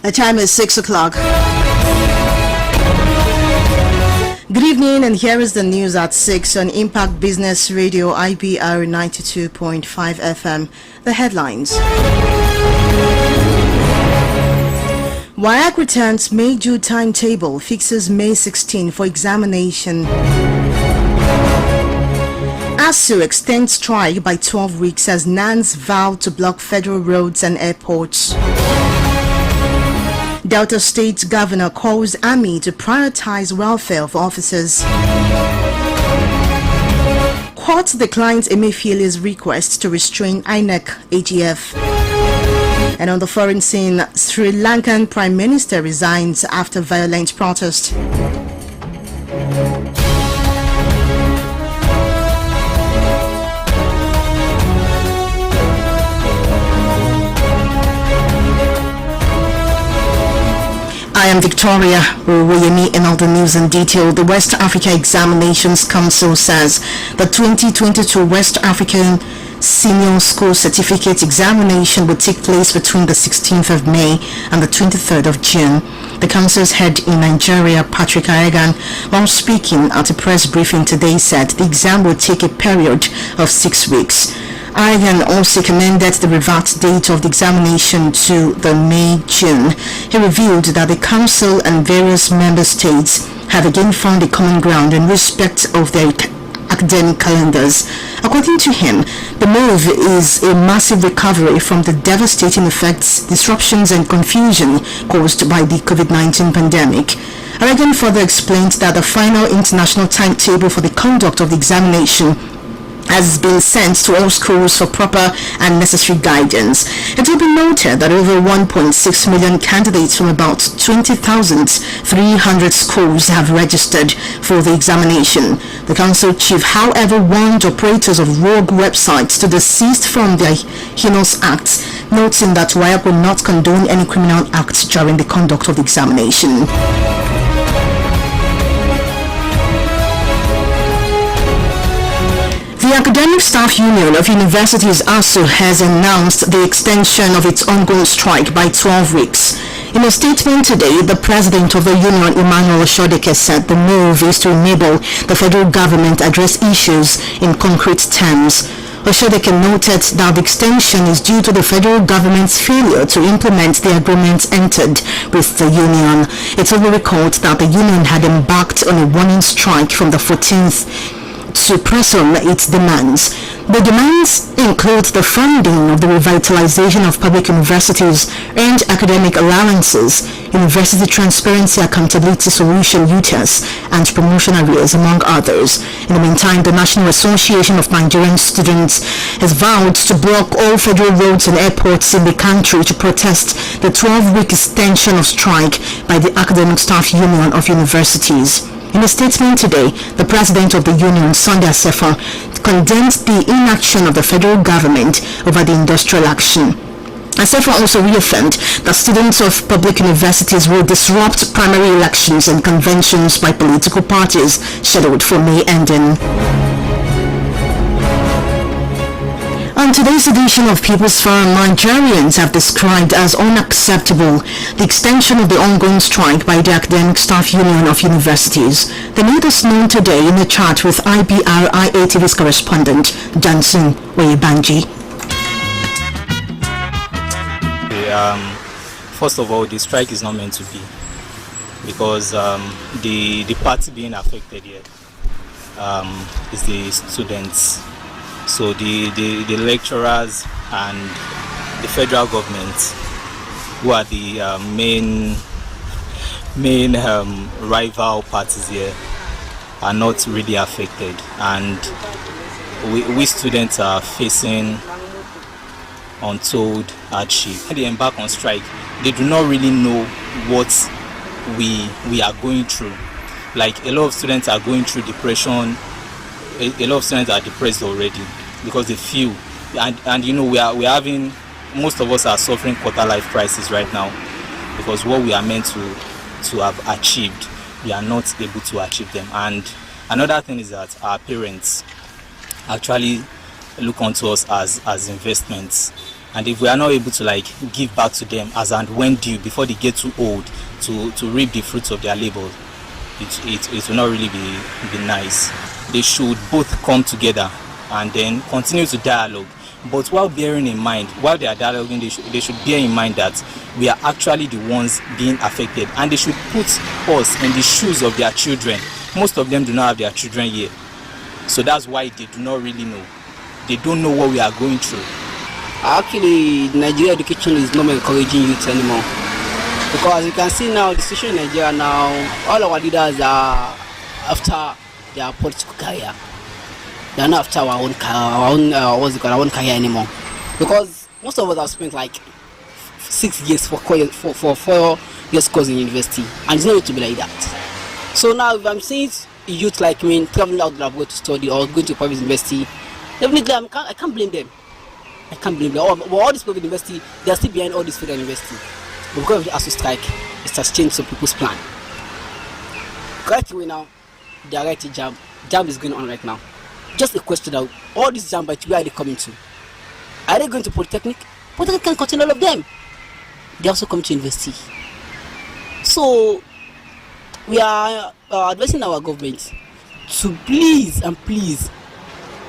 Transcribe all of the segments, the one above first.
The time is 6 o'clock. Good evening, and here is the news at 6 on Impact Business Radio Ibr92.5 FM. The headlines. WAEC returns May-June timetable, fixes May 16 for examination. ASU extends strike by 12 weeks as NANS vow to block federal roads and airports. Delta State Governor calls Army to prioritize welfare of officers. Court declines Emefiele's request to restrain INEC AGF. And on the foreign scene, Sri Lankan Prime Minister resigns after violent protest. I am Victoria Uwoyemi, and all the news in detail. The West Africa Examinations Council says the 2022 West African Senior School Certificate Examination will take place between the 16th of May and the 23rd of June. The council's head in Nigeria, Patrick Aegan, while speaking at a press briefing today, said the exam will take a period of 6 weeks. Aegan also commended the revert date of the examination to the May-June. He revealed that the council and various member states have again found a common ground in respect of their academic calendars. According to him, the move is a massive recovery from the devastating effects, disruptions and confusion caused by the COVID-19 pandemic. Aegan further explained that the final international timetable for the conduct of the examination has been sent to all schools for proper and necessary guidance. It will be noted that over 1.6 million candidates from about 20,300 schools have registered for the examination. The council chief, however, warned operators of rogue websites to desist from their heinous acts, noting that WAEC will not condone any criminal acts during the conduct of the examination. The Academic Staff Union of Universities ASU has announced the extension of its ongoing strike by 12 weeks. In a statement today, the president of the union, Emmanuel Oshodeke, said the move is to enable the federal government address issues in concrete terms. Oshodeke noted that the extension is due to the federal government's failure to implement the agreements entered with the union. It will be recalled that the union had embarked on a warning strike from the 14th to press on its demands. The demands include the funding of the revitalization of public universities, earned academic allowances, University Transparency Accountability Solution UTAS, and promotion arrears, among others. In the meantime, the National Association of Nigerian Students has vowed to block all federal roads and airports in the country to protest the 12-week extension of strike by the Academic Staff Union of Universities. In a statement today, the president of the union, Sunday Asefa, condemned the inaction of the federal government over the industrial action. Asefa also reaffirmed that students of public universities will disrupt primary elections and conventions by political parties scheduled for May ending. On today's edition of People's Forum, Nigerians have described as unacceptable the extension of the ongoing strike by the Academic Staff Union of Universities. The need is known today in a chat with IBR-IA TV's correspondent, Johnson Oyebanji. First of all, the strike is not meant to be, because the party being affected here is the students. So the lecturers and the federal government, who are the main rival parties here, are not really affected, and we students are facing untold hardship. When they embark on strike, they do not really know what we are going through. Like, a lot of students are going through depression. A lot of students are depressed already because they feel, and you know, we are having, most of us are suffering quarter life crisis right now, because what we are meant to have achieved, we are not able to achieve them. And another thing is that our parents actually look onto us as investments. And if we are not able to like give back to them as and when due before they get too old to reap the fruits of their labor, it will not really be nice. They should both come together and then continue to dialogue. But while bearing in mind, while they are dialoguing, they should bear in mind that we are actually the ones being affected, and they should put us in the shoes of their children. Most of them do not have their children here, so that's why they do not really know. They don't know what we are going through. Actually, Nigeria education is not encouraging youth anymore. Because as you can see now, the situation in Nigeria now, all our leaders are after their political career. They are not after our own career anymore. Because most of us have spent like 6 years for 4 years course in university, and it's not going to be like that. So now, if I'm seeing youth like me traveling out to go to study or going to a private university, definitely I can't blame them. I can't blame them. All these private university, they are still behind all these federal university. But because of the ASU strike, it has changed some people's plan. Right away now, they are writing jam. Jam is going on right now. Just a question now, all these jam, but where are they coming to? Are they going to Polytechnic? Polytechnic can contain all of them. They also come to university. So, we are advising our government to please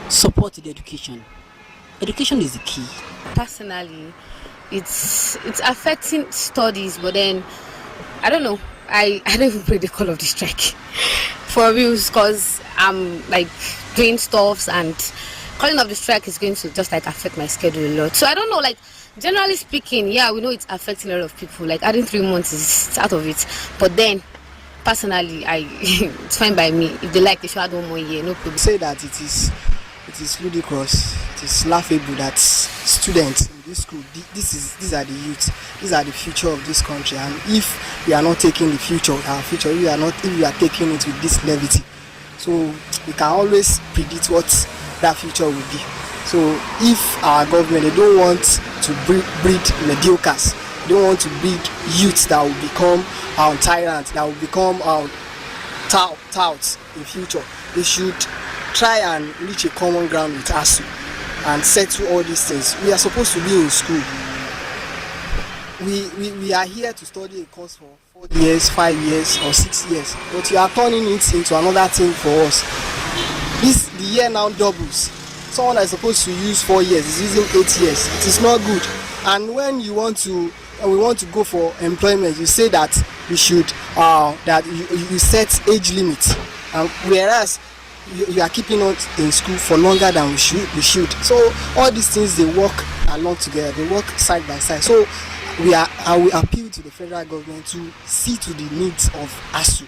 support the education. Education is the key. Personally, it's affecting studies, but then I don't know. I don't even pray the call of the strike for views, because I'm like doing stuffs, and calling of the strike is going to just like affect my schedule a lot. So I don't know, like generally speaking, yeah, we know it's affecting a lot of people. Like adding 3 months is out of it, but then personally, it's fine by me. If they like, they should add 1 more year, no problem. Say that it is ludicrous, it is laughable that students in this school, these are the youth, these are the future of this country, and if we are not taking the future, our future, if we are taking it with this levity, so we can always predict what that future will be. So if our government, they don't want to breed mediocres, they don't want to breed youths that will become tyrants, that will become touts in future, they should try and reach a common ground with ASU and settle all these things. We are supposed to be in school. We are here to study a course for 4 years, 5 years or 6 years, but you are turning it into another thing for us. The year now doubles. Someone that is supposed to use 4 years is using 8 years. It is not good. And when we want to go for employment, you say that we should that you set age limits, whereas you are keeping us in school for longer than we should. So all these things, they work along together, they work side by side. So I will appeal to the federal government to see to the needs of ASU.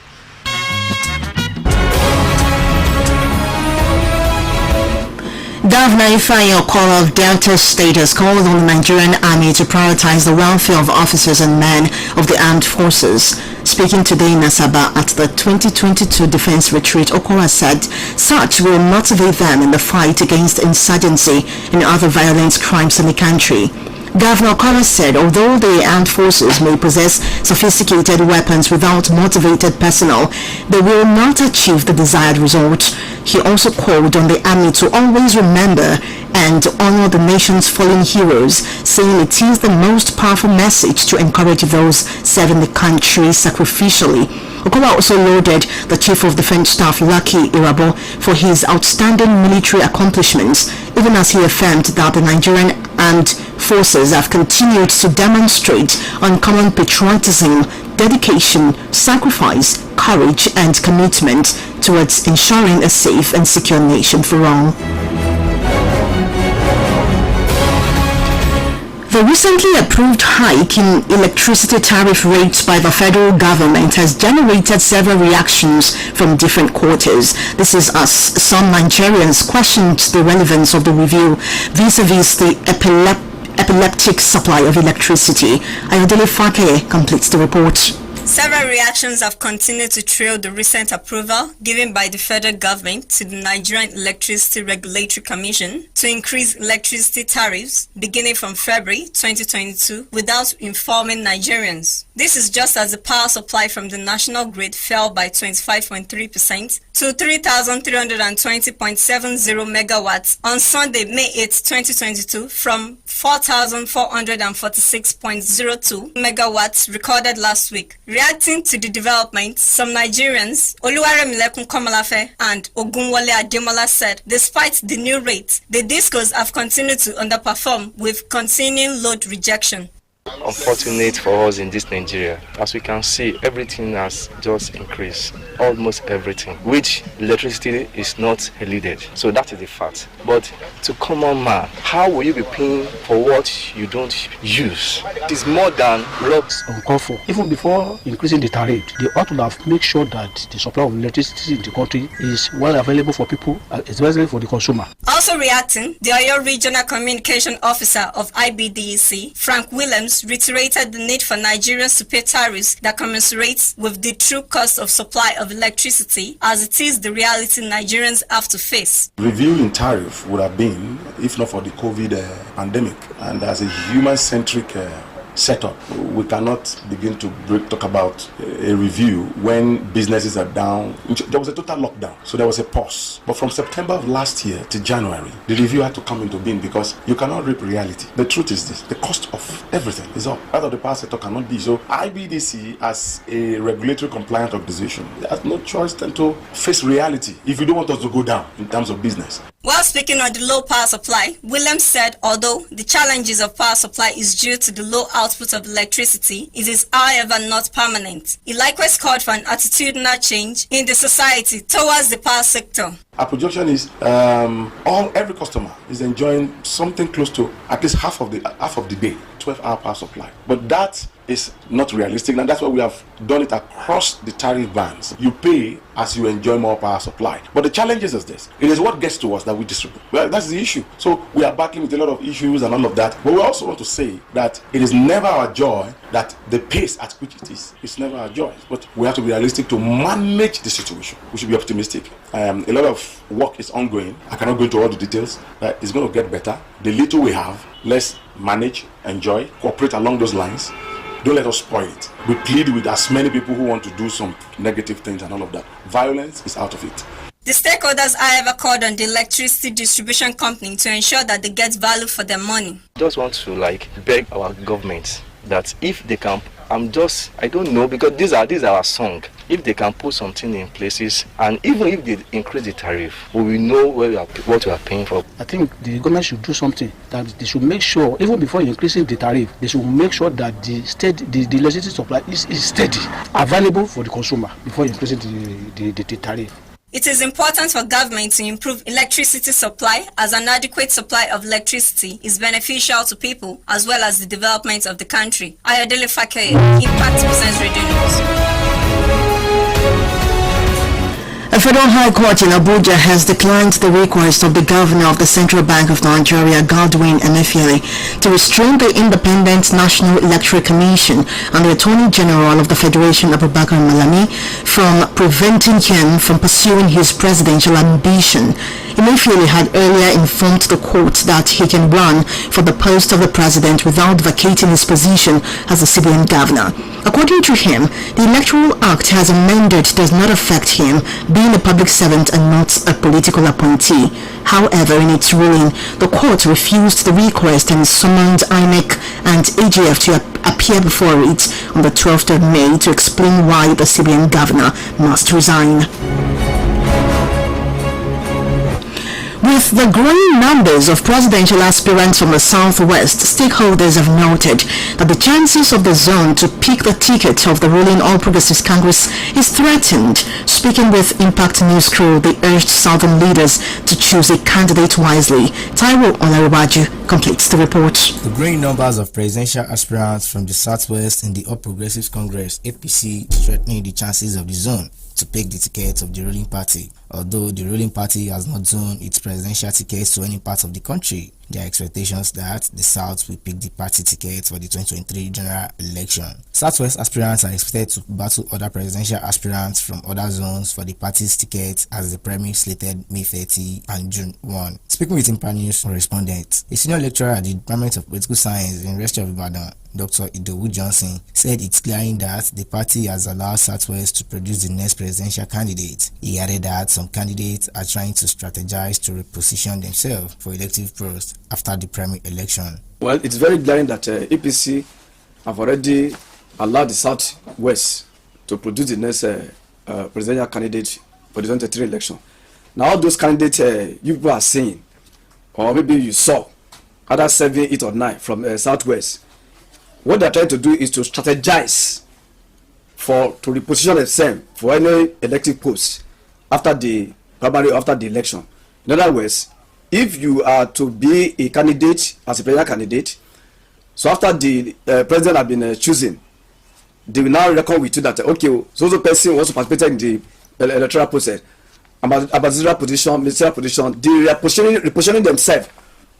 Governor Ifeanyi Okola of Delta State has called on the Nigerian Army to prioritize the welfare of officers and men of the armed forces. Speaking today in Asaba at the 2022 Defense Retreat, Okola said such will motivate them in the fight against insurgency and other violent crimes in the country. Governor Okola said although the armed forces may possess sophisticated weapons without motivated personnel, they will not achieve the desired result. He also called on the army to always remember and honor the nation's fallen heroes, saying it is the most powerful message to encourage those serving the country sacrificially. Okola also lauded the Chief of Defense Staff, Lucky Irabo, for his outstanding military accomplishments, even as he affirmed that the Nigerian armed forces have continued to demonstrate uncommon patriotism, dedication, sacrifice, courage, and commitment towards ensuring a safe and secure nation for all. The recently approved hike in electricity tariff rates by the federal government has generated several reactions from different quarters. This is as some Nigerians questioned the relevance of the review vis-a-vis the epileptic supply of electricity. Ayodele Fake completes the report. Several reactions have continued to trail the recent approval given by the federal government to the Nigerian Electricity Regulatory Commission to increase electricity tariffs beginning from February 2022 without informing Nigerians. This is just as the power supply from the national grid fell by 25.3% to 3,320.70 megawatts on Sunday, May 8, 2022, from 4,446.02 megawatts recorded last week. Reacting to the development, some Nigerians, Oluwaremilekun Komalafe and Ogunwole Ademola, said despite the new rates, the discos have continued to underperform with continuing load rejection. Unfortunate for us in this Nigeria. As we can see, everything has just increased, almost everything, which electricity is not eluded. So that is the fact. But to common man, how will you be paying for what you don't use? It is more than rocks uncalled for. Even before increasing the tariff, they ought to have made sure that the supply of electricity in the country is well available for people, especially for the consumer. Also reacting, the Oyo Regional Communication Officer of IBDEC, Frank Williams, reiterated the need for Nigerians to pay tariffs that commensurate with the true cost of supply of electricity, as it is the reality Nigerians have to face. Reviewing tariff would have been, if not for the COVID pandemic, and as a human-centric setup, we cannot begin to talk about a review when businesses are down. There was a total lockdown, so there was a pause. But from September of last year to January, the review had to come into being because you cannot reap reality. The truth is this: the cost of everything is up. Part of the power sector cannot be. So IBDC, as a regulatory compliant organization, has no choice than to face reality if you don't want us to go down in terms of business. While speaking on the low power supply, Williams said although the challenges of power supply is due to the low output of electricity, it is however not permanent. He likewise called for an attitudinal change in the society towards the power sector. Our projection is every customer is enjoying something close to at least half of the day, 12-hour power supply. But that is not realistic, and that's why we have done it across the tariff bands. You pay as you enjoy more power supply. But the challenge is this: it is what gets to us that we distribute. Well, that's the issue. So we are battling with a lot of issues and all of that. But we also want to say that it is never our joy that the pace at which it is. It's never our joy. But we have to be realistic to manage the situation. We should be optimistic. A lot of work is ongoing. I cannot go into all the details. It's going to get better. The little we have, let's manage, enjoy, cooperate along those lines. Don't let us spoil it. We plead with as many people who want to do some negative things and all of that. Violence is out of it. The stakeholders, however, called on the electricity distribution company to ensure that they get value for their money. Just want to beg our government that if they can, I don't know, because these are our song. If they can put something in places, and even if they increase the tariff, we will know what we are paying for. I think the government should do something, that they should make sure, even before increasing the tariff, they should make sure that the electricity supply is steady, available for the consumer before increasing the tariff. It is important for government to improve electricity supply, as an adequate supply of electricity is beneficial to people as well as the development of the country. Ayodele Fakeye, Impact Business Radio News. A federal high court in Abuja has declined the request of the governor of the Central Bank of Nigeria, Godwin Emefiele, to restrain the Independent National Electoral Commission and the Attorney General of the Federation, Abubakar Malami, from preventing him from pursuing his presidential ambition. Emefiele had earlier informed the court that he can run for the post of the president without vacating his position as the CBN governor. According to him, the Electoral Act has amended does not affect him being a public servant and not a political appointee. However, in its ruling, the court refused the request and summoned INEC and AGF to appear before it on the 12th of May to explain why the CBN governor must resign. With the growing numbers of presidential aspirants from the Southwest, stakeholders have noted that the chances of the zone to pick the ticket of the ruling All Progressives Congress is threatened. Speaking with Impact News Crew, they urged Southern leaders to choose a candidate wisely. Taiwo Olaribaju completes the report. The growing numbers of presidential aspirants from the Southwest in the All Progressives Congress (APC) threatening the chances of the zone to pick the ticket of the ruling party. Although the ruling party has not zoned its presidential tickets to any part of the country, there are expectations that the South will pick the party ticket for the 2023 general election. Southwest aspirants are expected to battle other presidential aspirants from other zones for the party's ticket as the primary slated May 30 and June 1. Speaking with Impact News correspondent, a senior lecturer at the Department of Political Science, University of Ibadan, Dr. Idowu Johnson, said it's glaring that the party has allowed Southwest to produce the next presidential candidate. He added that some candidates are trying to strategize to reposition themselves for elective posts after the primary election. Well, it's very glaring that APC have already allowed the Southwest to produce the next presidential candidate for the 2023 election. Now, all those candidates you people are saying, or maybe you saw, either 7, 8, or 9 from Southwest, what they're trying to do is to strategize to reposition themselves for any elective post after the primary, after the election. In other words, if you are to be a candidate as a presidential candidate, so after the president has been chosen, they will now reckon with you that okay, so the person wants to participate in the electoral process, ambassadorial position, ministerial position, they are repositioning themselves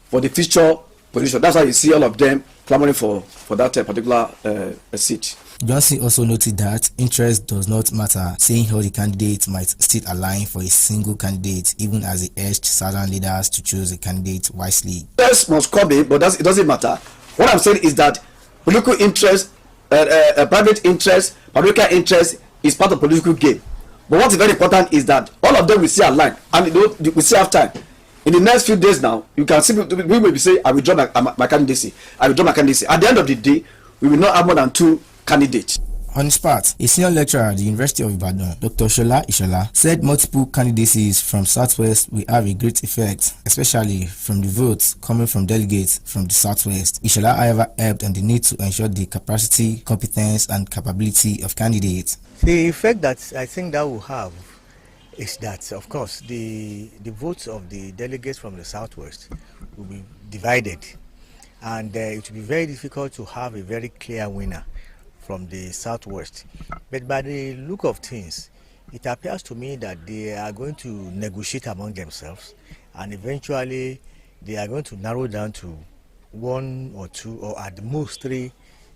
for the future position. That's why you see all of them clamoring for that particular seat. Johnson also noted that interest does not matter, saying how the candidate might still align for a single candidate, even as he urged southern leaders to choose a candidate wisely. Interest must come in, but it doesn't matter. What I'm saying is that political interest, private interest, public interest is part of political game. But what's very important is that all of them will see align, and we see have time. In the next few days now, you can see we will be saying, I withdraw my candidacy. I withdraw my candidacy. At the end of the day, we will not have more than 2 candidates. On his part, a senior lecturer at the University of Ibadan, Dr. Shola Ishola, said multiple candidacies from Southwest will have a great effect, especially from the votes coming from delegates from the Southwest. Ishola, however, helped on the need to ensure the capacity, competence, and capability of candidates. The effect that I think that will have is that, of course, the votes of the delegates from the Southwest will be divided, and it will be very difficult to have a very clear winner from the Southwest. But by the look of things, it appears to me that they are going to negotiate among themselves, and eventually they are going to narrow down to 1 or 2 or at the most 3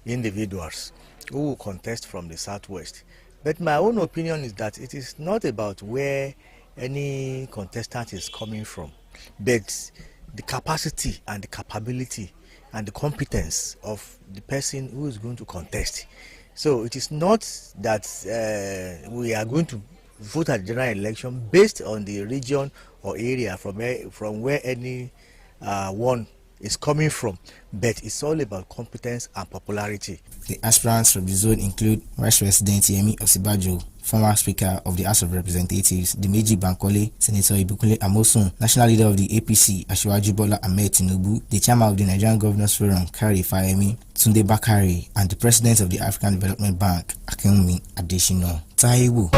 individuals who will contest from the Southwest. But my own opinion is that it is not about where any contestant is coming from, but the capacity and the capability and the competence of the person who is going to contest. So it is not that we are going to vote at the general election based on the region or area from where any one is coming from, but it's all about competence and popularity. The aspirants from the zone include Vice President Yemi Osibajo, former Speaker of the House of Representatives Dimeji Bankole, Senator Ibikunle Amosun, National Leader of the APC Asiwaju Bola Ahmed Tinubu, the Chairman of the Nigerian Governors Forum Kari Fayemi, Tunde Bakari, and the President of the African Development Bank Akinwumi Adesina. Taiwo.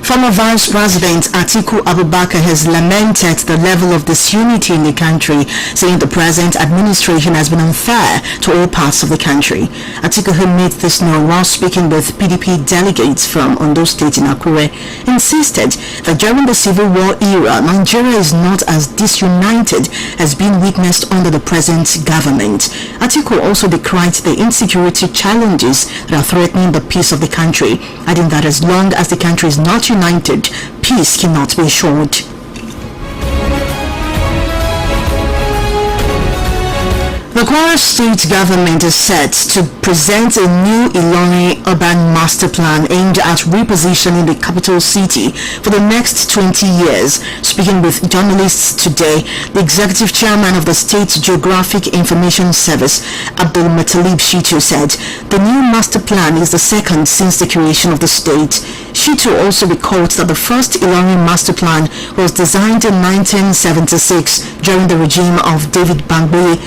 Former Vice President Atiku Abubakar has lamented the level of disunity in the country, saying the present administration has been unfair to all parts of the country. Atiku, who made this known while speaking with PDP delegates from Ondo State in Akure, insisted that during the Civil War era, Nigeria is not as disunited as being witnessed under the present government. Atiku also decried the insecurity challenges that are threatening the peace of the country, adding that as long as the country is not united, peace cannot be assured. The Kwara State government is set to present a new Ilorin urban master plan aimed at repositioning the capital city for the next 20 years. Speaking with journalists today, the executive chairman of the State Geographic Information Service, Abdul Matalib Shitu, said the new master plan is the second since the creation of the state. Shitu also recalled that the first Ilorin master plan was designed in 1976 during the regime of David Bangbele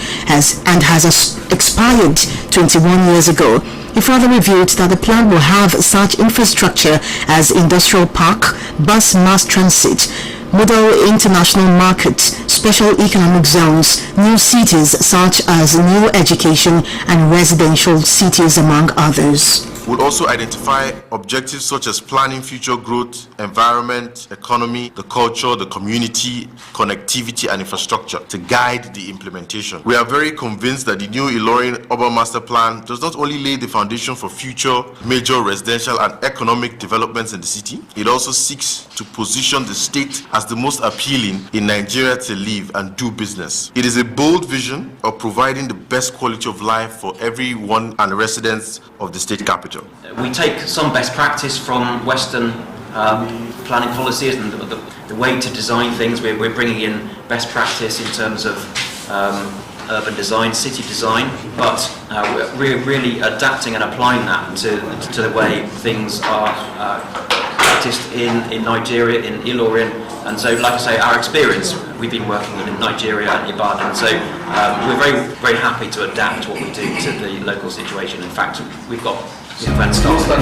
and has expired 21 years ago. He further revealed that the plan will have such infrastructure as industrial park, bus mass transit, model international markets, special economic zones, new cities such as new education and residential cities, among others. We'll also identify objectives such as planning future growth, environment, economy, the culture, the community, connectivity, and infrastructure to guide the implementation. We are very convinced that the new Ilorin Urban Master Plan does not only lay the foundation for future major residential and economic developments in the city, it also seeks to position the state as the most appealing in Nigeria to live and do business. It is a bold vision of providing the best quality of life for everyone and residents of the state capital. We take some best practice from Western planning policies and the way to design things. We're bringing in best practice in terms of urban design, city design, but we're really adapting and applying that to the way things are practiced in Nigeria, in Ilorin. And so, like I say, our experience, we've been working in Nigeria and Ibadan, so we're very, very happy to adapt what we do to the local situation. In fact, we've got some fantastic.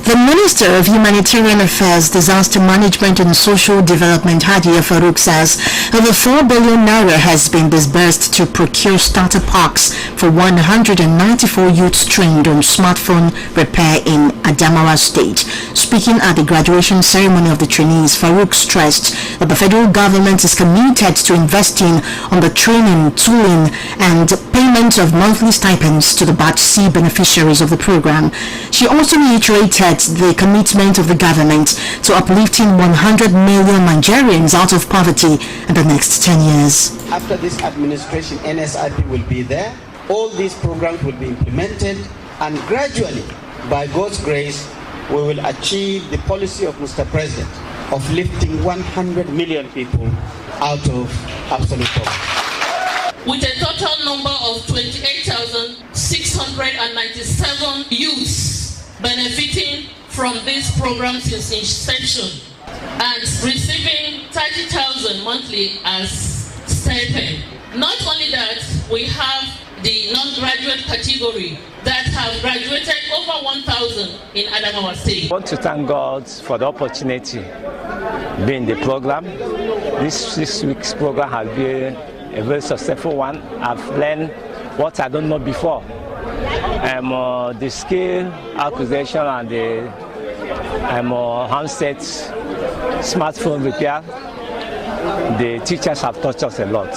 The Minister of Humanitarian Affairs, Disaster Management and Social Development, Hadiya Farouk, says over 4 billion naira has been disbursed to procure starter packs for 194 youths trained on smartphone repair in Adamawa State. Speaking at the graduation ceremony of the trainees, Farouk stressed that the federal government is committed to investing on the training, tooling and payment of monthly stipends to the Batch C beneficiaries of the program. She also reiterated the commitment of the government to uplifting 100 million Nigerians out of poverty in the next 10 years. After this administration, NSIP will be there. All these programs will be implemented, and gradually, by God's grace, we will achieve the policy of Mr. President of lifting 100 million people out of absolute poverty. With a total number of 28,697 youths benefiting from this program since inception and receiving 30,000 monthly as stipend. Not only that, we have the non-graduate category that have graduated over 1,000 in Adamawa State. I want to thank God for the opportunity being the program. This week's program has been a very successful one. I've learned what I don't know before. The skill acquisition and the handset smartphone repair. The teachers have taught us a lot.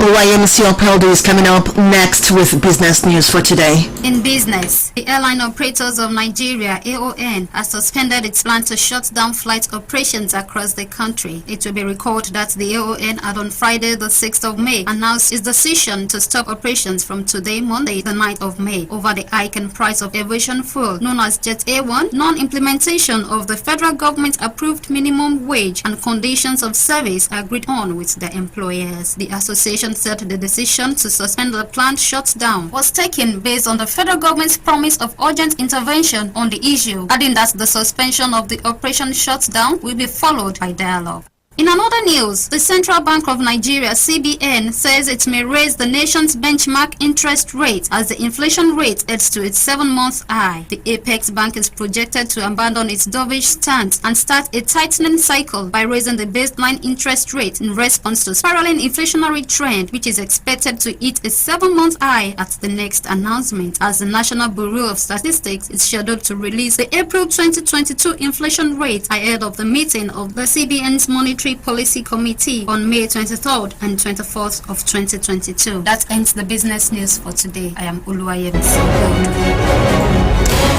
YMC Opeldo is coming up next with business news for today. In business, the Airline Operators of Nigeria, AON, has suspended its plan to shut down flight operations across the country. It will be recalled that the AON had on Friday the 6th of May announced its decision to stop operations from today, Monday the 9th of May, over the hike in price of aviation fuel known as Jet A1, non-implementation of the federal government approved minimum wage and conditions of service agreed on with the employers. The association said the decision to suspend the planned shutdown was taken based on the federal government's promise of urgent intervention on the issue, adding that the suspension of the operation shutdown will be followed by dialogue. In another news, the Central Bank of Nigeria, CBN, says it may raise the nation's benchmark interest rate as the inflation rate heads to its 7-month high. The Apex Bank is projected to abandon its dovish stance and start a tightening cycle by raising the baseline interest rate in response to spiraling inflationary trend, which is expected to hit a 7-month high at the next announcement, as the National Bureau of Statistics is scheduled to release the April 2022 inflation rate ahead of the meeting of the CBN's Monetary Policy Committee on May 23rd and 24th of 2022. That ends the business news for today. I am Uluwayemisi.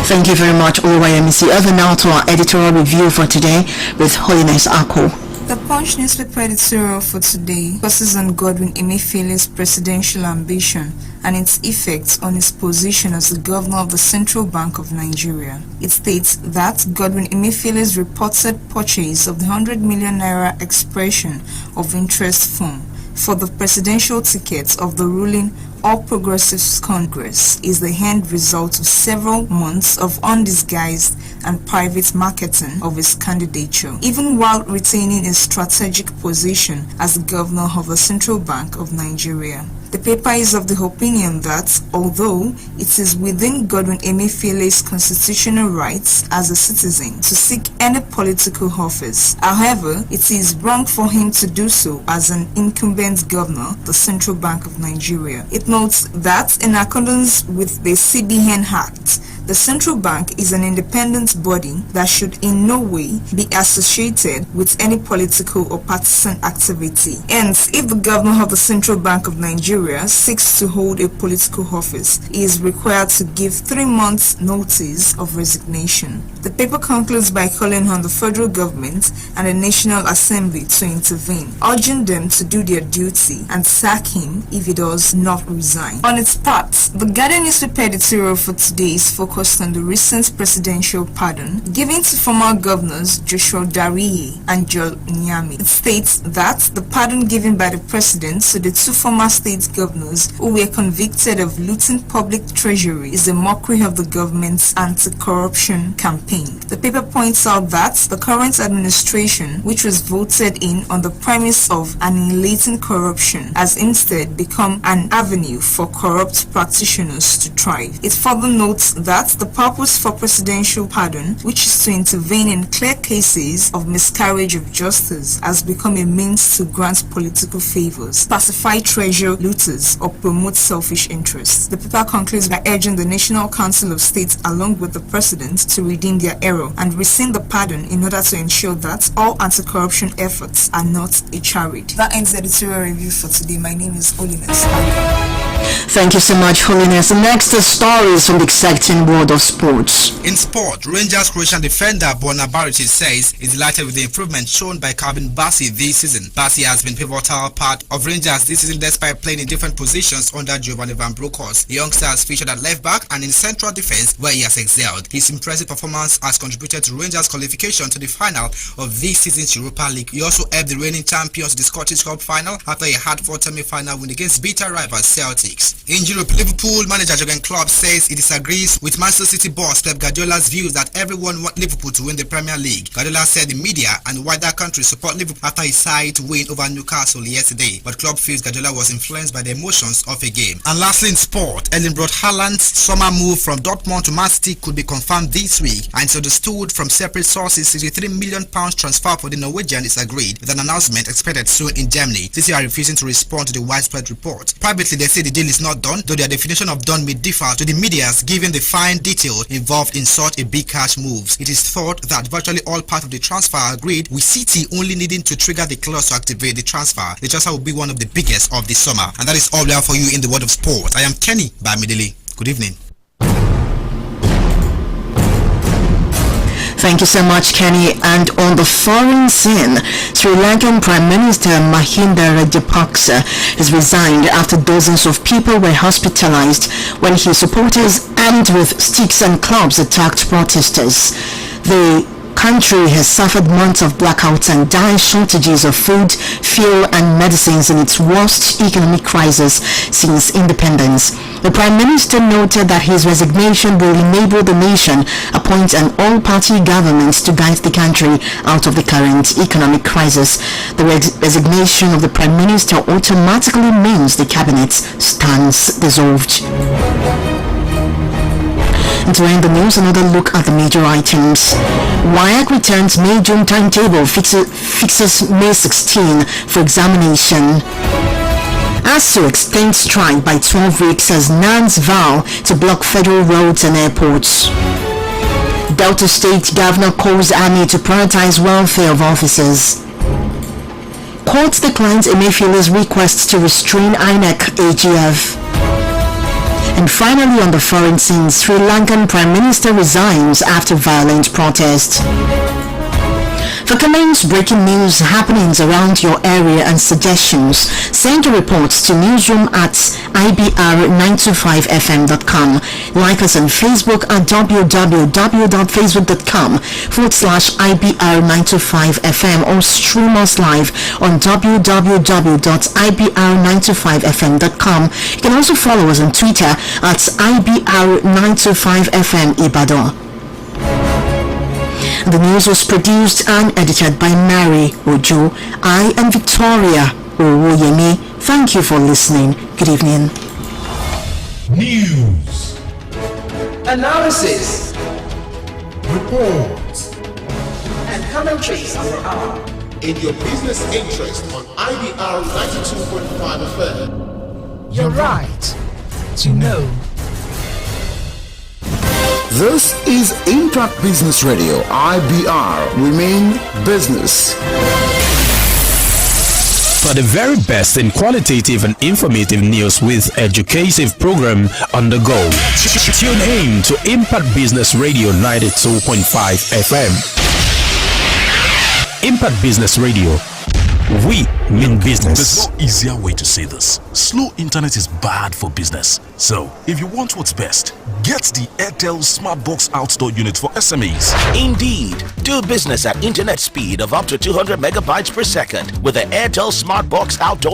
Thank you very much, Uluwayemisi. Over now to our editorial review for today with Holiness Ako. The Punch newspaper editorial for today focuses on Godwin Emefiele's presidential ambition and its effects on his position as the governor of the Central Bank of Nigeria. It states that Godwin Emefiele's reported purchase of the 100 million naira expression of interest fund for the presidential ticket of the ruling All Progressives Congress is the end result of several months of undisguised and private marketing of his candidature, even while retaining his strategic position as the governor of the Central Bank of Nigeria. The paper is of the opinion that, although it is within Godwin Emefiele's constitutional rights as a citizen to seek any political office, however, it is wrong for him to do so as an incumbent governor, the Central Bank of Nigeria. It notes that, in accordance with the CBN Act, the Central Bank is an independent body that should in no way be associated with any political or partisan activity. Hence, if the governor of the Central Bank of Nigeria seeks to hold a political office, he is required to give 3 months' notice of resignation. The paper concludes by calling on the federal government and the National Assembly to intervene, urging them to do their duty and sack him if he does not resign. On its part, the Guardian newspaper editorial for today is focused on the recent presidential pardon given to former governors Joshua Dariye and Joel Nyami. It states that the pardon given by the president to the 2 former state governors who were convicted of looting public treasury is a mockery of the government's anti-corruption campaign. The paper points out that the current administration, which was voted in on the premise of annihilating corruption, has instead become an avenue for corrupt practitioners to thrive. It further notes that the purpose for presidential pardon, which is to intervene in clear cases of miscarriage of justice, has become a means to grant political favors, pacify treasure looters, or promote selfish interests. The paper concludes by urging the National Council of States along with the president to redeem their error and rescind the pardon in order to ensure that all anti-corruption efforts are not a charade. That ends the editorial review for today. My name is Holiness. Thank you so much, Holiness. Next, the stories from the exciting world of sports. In sport, Rangers Croatian defender Borna Baric says he's delighted with the improvement shown by Calvin Bassey this season. Bassey has been a pivotal part of Rangers this season despite playing in different positions under Giovanni Van Bronckhorst. The youngster has featured at left back and in central defense where he has excelled. His impressive performance has contributed to Rangers' qualification to the final of this season's Europa League. He also helped the reigning champions to the Scottish Cup final after a hard-fought semi-final win against bitter rivals Celtic. In Europe, Liverpool manager Jurgen Klopp says he disagrees with Manchester City boss Pep Guardiola's views that everyone wants Liverpool to win the Premier League. Guardiola said the media and wider country support Liverpool after his side win over Newcastle yesterday, but Klopp feels Guardiola was influenced by the emotions of a game. And lastly in sport, Erling Braut Haaland's summer move from Dortmund to Man City could be confirmed this week, and so understood from separate sources £63 million transfer for the Norwegian is agreed, with an announcement expected soon in Germany. City are refusing to respond to the widespread report. Privately, they say the deal is not done, though their definition of done may differ to the media's given the fine detail involved in such a big cash moves. It is thought that virtually all parts of the transfer are agreed, with City only needing to trigger the clause to activate the transfer. The transfer will be one of the biggest of the summer. And that is all we have for you in the world of sport. I am Kenny Bamidele. Good evening. Thank you so much, Kenny. And on the foreign scene, Sri Lankan Prime Minister Mahinda Rajapaksa has resigned after dozens of people were hospitalized when his supporters armed with sticks and clubs attacked protesters. The country has suffered months of blackouts and dire shortages of food, fuel and medicines in its worst economic crisis since independence. The Prime Minister noted that his resignation will enable the nation appoint an all-party government to guide the country out of the current economic crisis. The resignation of the Prime Minister automatically means the cabinet stands dissolved. And to end the news, another look at the major items. WAEC returns May-June timetable, fixes May 16 for examination. ASU extends strike by 12 weeks as NANS vow to block federal roads and airports. Delta State Governor calls Army to prioritize welfare of officers. Court declines Emefiele's request to restrain INEC AGF. And finally, on the foreign scene, Sri Lankan Prime Minister resigns after violent protest. For comments, breaking news, happenings around your area and suggestions, send your reports to newsroom at Ibr92.5FM.com. Like us on Facebook at www.facebook.com/IBR925FM or stream us live on www.IBR925FM.com. You can also follow us on Twitter at IBR925FM Ibadan. The news was produced and edited by Mary Ojo. I am Victoria Owoyemi. Thank you for listening. Good evening. News, analysis, reports, and commentaries on the hour. In your business interest on Ibr92.5 FM. You're right to know. This is Impact Business Radio, IBR. We mean business. For the very best in qualitative and informative news with educative program on the go, tune in to Impact Business Radio 92.5 FM. Impact Business Radio. We mean business. There's no easier way to say this. Slow internet is bad for business. So, if you want what's best, get the Airtel Smartbox Outdoor Unit for SMEs. Indeed. Do business at internet speed of up to 200 megabytes per second with the Airtel Smartbox Outdoor